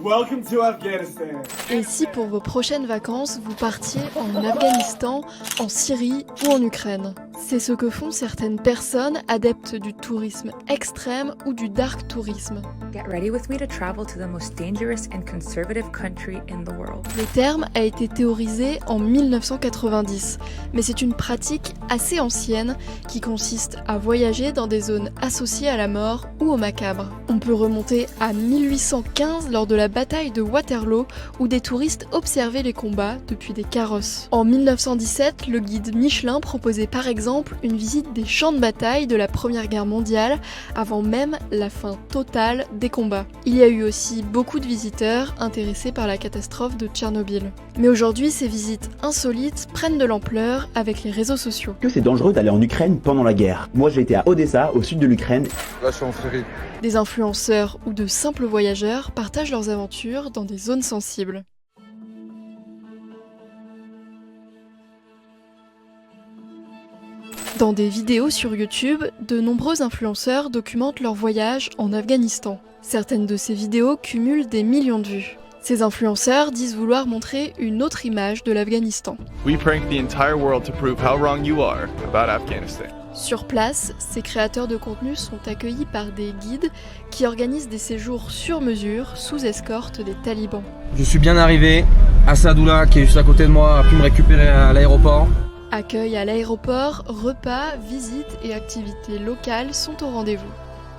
Welcome to Afghanistan. Et si pour vos prochaines vacances, vous partiez en Afghanistan, en Syrie ou en Ukraine? C'est ce que font certaines personnes adeptes du tourisme extrême ou du dark tourisme. Get ready with me to travel to the most dangerous and conservative country in the world. Le terme a été théorisé en 1990, mais c'est une pratique assez ancienne qui consiste à voyager dans des zones associées à la mort ou au macabre. On peut remonter à 1815 lors de la bataille de Waterloo où des touristes observaient les combats depuis des carrosses. En 1917, le guide Michelin proposait par exemple une visite des champs de bataille de la Première Guerre mondiale avant même la fin totale des combats. Il y a eu aussi beaucoup de visiteurs intéressés par la catastrophe de Tchernobyl. Mais aujourd'hui, ces visites insolites prennent de l'ampleur avec les réseaux sociaux. Que c'est dangereux d'aller en Ukraine pendant la guerre. Moi j'ai été à Odessa, au sud de l'Ukraine. Là je suis en ferry. Des influenceurs ou de simples voyageurs partagent leurs aventures dans des zones sensibles. Dans des vidéos sur YouTube, de nombreux influenceurs documentent leur voyage en Afghanistan. Certaines de ces vidéos cumulent des millions de vues. Ces influenceurs disent vouloir montrer une autre image de l'Afghanistan. We prank the entire world to prove how wrong you are about Afghanistan. Sur place, ces créateurs de contenu sont accueillis par des guides qui organisent des séjours sur mesure sous escorte des talibans. Je suis bien arrivé, Assadoullah qui est juste à côté de moi a pu me récupérer à l'aéroport. Accueil à l'aéroport, repas, visites et activités locales sont au rendez-vous.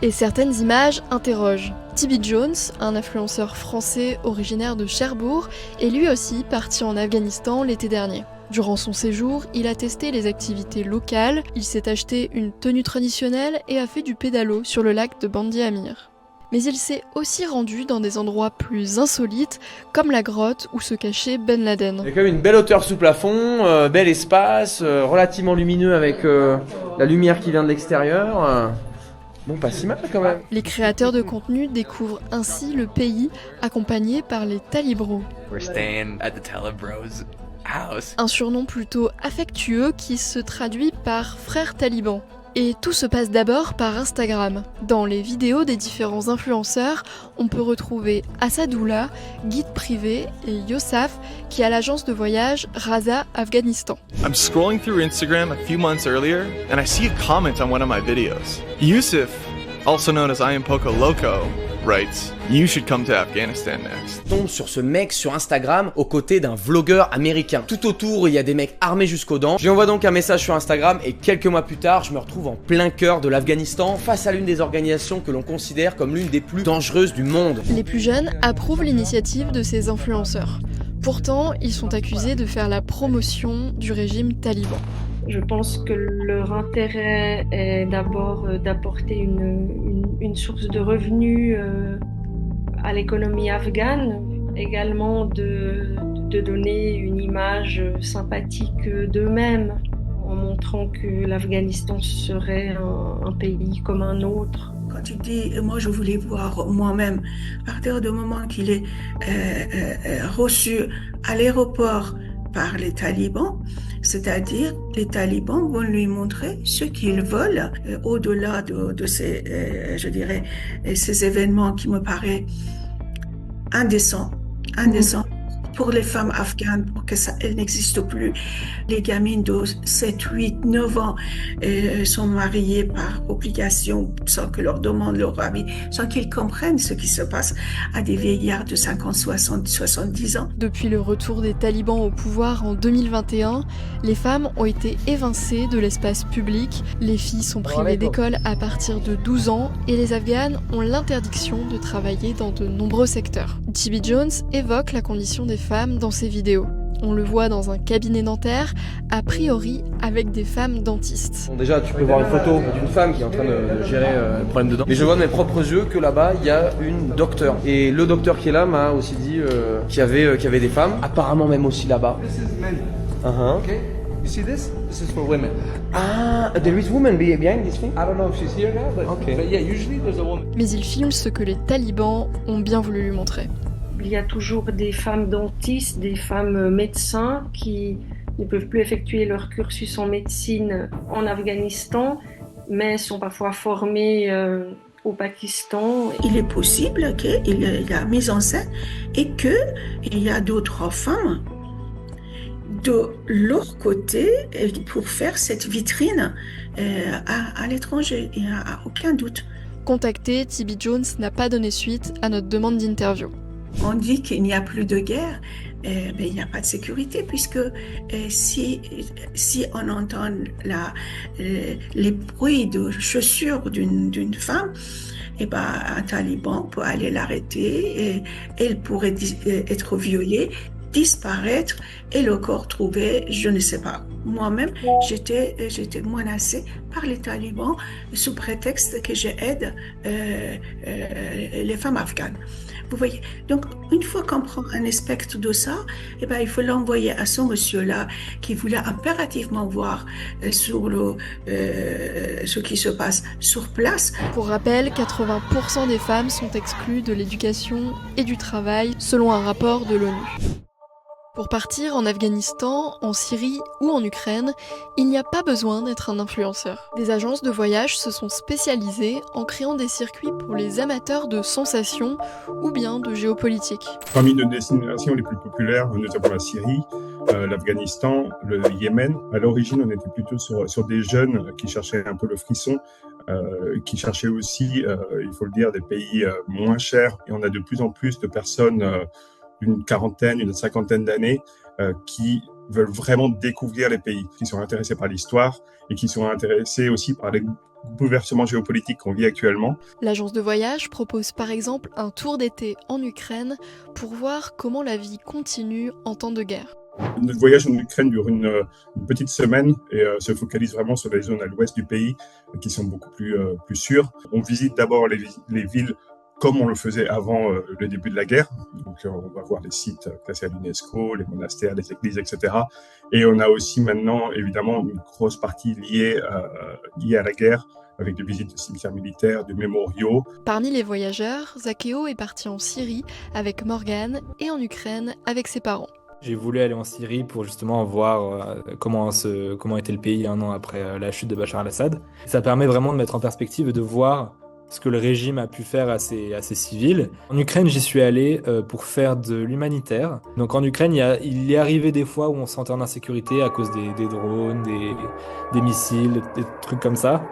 Et certaines images interrogent. TB Jones, un influenceur français originaire de Cherbourg, est lui aussi parti en Afghanistan l'été dernier. Durant son séjour, il a testé les activités locales, il s'est acheté une tenue traditionnelle et a fait du pédalo sur le lac de Bandi Amir. Mais il s'est aussi rendu dans des endroits plus insolites, comme la grotte où se cachait Ben Laden. Il y a quand même une belle hauteur sous plafond, bel espace, relativement lumineux avec la lumière qui vient de l'extérieur. Bon, pas si mal quand même. Les créateurs de contenu découvrent ainsi le pays, accompagnés par les talibros. We're staying at the Talibros house. Un surnom plutôt affectueux qui se traduit par frère taliban. Et tout se passe d'abord par Instagram. Dans les vidéos des différents influenceurs, on peut retrouver Assadoullah, guide privé, et Yossaf, qui a l'agence de voyage Raza Afghanistan. I'm scrolling through Instagram a few months earlier and I see a comment on one of my videos. Yusuf, also known as I Am Poco Loco, writes, "You should come to Afghanistan next." Je tombe sur ce mec sur Instagram aux côtés d'un vlogueur américain. Tout autour, il y a des mecs armés jusqu'aux dents. Je lui envoie donc un message sur Instagram et quelques mois plus tard, je me retrouve en plein cœur de l'Afghanistan face à l'une des organisations que l'on considère comme l'une des plus dangereuses du monde. Les plus jeunes approuvent l'initiative de ces influenceurs. Pourtant, ils sont accusés de faire la promotion du régime taliban. Je pense que leur intérêt est d'abord d'apporter une source de revenus à l'économie afghane, également de donner une image sympathique d'eux-mêmes en montrant que l'Afghanistan serait un pays comme un autre. Quand tu dis, moi je voulais voir moi-même, à partir du moment qu'il est reçu à l'aéroport par les talibans, c'est-à-dire les talibans vont lui montrer ce qu'ils veulent au-delà de ces, je dirais, ces événements qui me paraissent indécents pour les femmes afghanes, pour que ça, elles n'existent plus. Les gamines de 7, 8, 9 ans sont mariées par obligation sans que leur demande leur avis, sans qu'ils comprennent ce qui se passe à des vieillards de 50, 60, 70 ans. Depuis le retour des talibans au pouvoir en 2021, les femmes ont été évincées de l'espace public, les filles sont privées d'école à partir de 12 ans et les Afghanes ont l'interdiction de travailler dans de nombreux secteurs. TB Jones évoque la condition des femmes dans ses vidéos. On le voit dans un cabinet dentaire, a priori avec des femmes dentistes. Bon, déjà, tu peux voir une photo d'une femme qui est en train de gérer le problème de dents. Mais je vois de mes propres yeux que là-bas, il y a une docteure. Et le docteur qui est là m'a aussi dit qu'il y avait des femmes, apparemment même aussi là-bas. Okay. You see this? This is for women. Ah, there is woman behind this thing? I don't know if she's here now, but yeah, usually there's a woman. Mais il filme ce que les talibans ont bien voulu lui montrer. Il y a toujours des femmes dentistes, des femmes médecins qui ne peuvent plus effectuer leur cursus en médecine en Afghanistan, mais sont parfois formées au Pakistan. Il est possible qu'il y a mise en scène et qu'il y a d'autres femmes de leur côté pour faire cette vitrine à l'étranger. Il n'y a aucun doute. Contacté, Tibi Jones n'a pas donné suite à notre demande d'interview. On dit qu'il n'y a plus de guerre, mais il n'y a pas de sécurité puisque si on entend les bruits de chaussures d'une femme, un taliban peut aller l'arrêter et elle pourrait être violée, disparaître et le corps trouvé, je ne sais pas. Moi-même, j'étais menacée par les talibans sous prétexte que j'aide les femmes afghanes. Vous voyez, donc une fois qu'on prend un spectre de ça, il faut l'envoyer à ce monsieur-là qui voulait impérativement voir ce qui se passe sur place. Pour rappel, 80% des femmes sont exclues de l'éducation et du travail, selon un rapport de l'ONU. Pour partir en Afghanistan, en Syrie ou en Ukraine, il n'y a pas besoin d'être un influenceur. Des agences de voyage se sont spécialisées en créant des circuits pour les amateurs de sensations ou bien de géopolitique. Parmi nos destinations les plus populaires, nous avons la Syrie, l'Afghanistan, le Yémen. À l'origine, on était plutôt sur des jeunes qui cherchaient un peu le frisson, qui cherchaient aussi, il faut le dire, des pays moins chers. Et on a de plus en plus de personnes d'une quarantaine, une cinquantaine d'années qui veulent vraiment découvrir les pays, qui sont intéressés par l'histoire et qui sont intéressés aussi par les bouleversements géopolitiques qu'on vit actuellement. L'agence de voyage propose par exemple un tour d'été en Ukraine pour voir comment la vie continue en temps de guerre. Notre voyage en Ukraine dure une petite semaine et se focalise vraiment sur les zones à l'ouest du pays qui sont beaucoup plus sûres. On visite d'abord les villes comme on le faisait avant le début de la guerre. Donc on va voir les sites classés à l'UNESCO, les monastères, les églises, etc. Et on a aussi maintenant évidemment une grosse partie liée à la guerre, avec des visites de cimetières militaires, de mémoriaux. Parmi les voyageurs, Zakeo est parti en Syrie avec Morgane et en Ukraine avec ses parents. J'ai voulu aller en Syrie pour justement voir comment était le pays un an après la chute de Bachar el-Assad. Ça permet vraiment de mettre en perspective et de voir ce que le régime a pu faire à ses civils. En Ukraine, j'y suis allé pour faire de l'humanitaire. Donc en Ukraine, il est arrivé des fois où on se sentait en insécurité à cause des drones, des missiles, des trucs comme ça.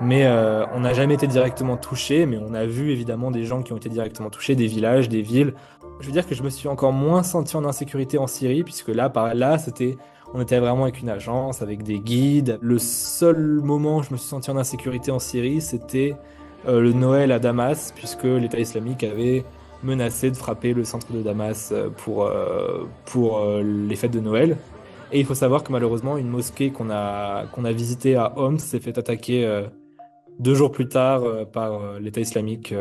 Mais on n'a jamais été directement touché, mais on a vu évidemment des gens qui ont été directement touchés, des villages, des villes. Je veux dire que je me suis encore moins senti en insécurité en Syrie, puisque là, on était vraiment avec une agence, avec des guides. Le seul moment où je me suis senti en insécurité en Syrie, c'était le Noël à Damas, puisque l'État islamique avait menacé de frapper le centre de Damas pour les fêtes de Noël. Et il faut savoir que malheureusement, une mosquée qu'on a visitée à Homs s'est fait attaquer 2 jours plus tard par l'État islamique.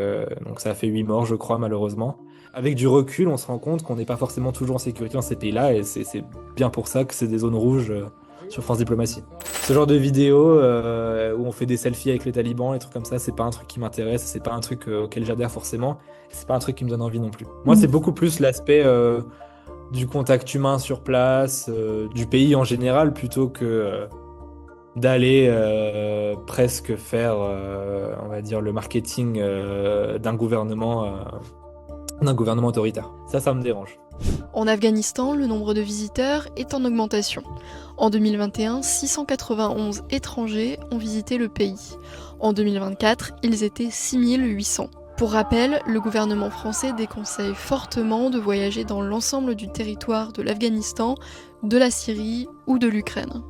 Donc ça a fait 8 morts, je crois, malheureusement. Avec du recul, on se rend compte qu'on n'est pas forcément toujours en sécurité dans ces pays-là, et c'est bien pour ça que c'est des zones rouges sur France Diplomatie. Ce genre de vidéos où on fait des selfies avec les talibans, les trucs comme ça, c'est pas un truc qui m'intéresse, c'est pas un truc auquel j'adhère forcément, c'est pas un truc qui me donne envie non plus. Moi, c'est beaucoup plus l'aspect du contact humain sur place, du pays en général, plutôt que d'aller presque faire, on va dire, le marketing d'un gouvernement autoritaire. Ça me dérange. En Afghanistan, le nombre de visiteurs est en augmentation. En 2021, 691 étrangers ont visité le pays. En 2024, ils étaient 6800. Pour rappel, le gouvernement français déconseille fortement de voyager dans l'ensemble du territoire de l'Afghanistan, de la Syrie ou de l'Ukraine.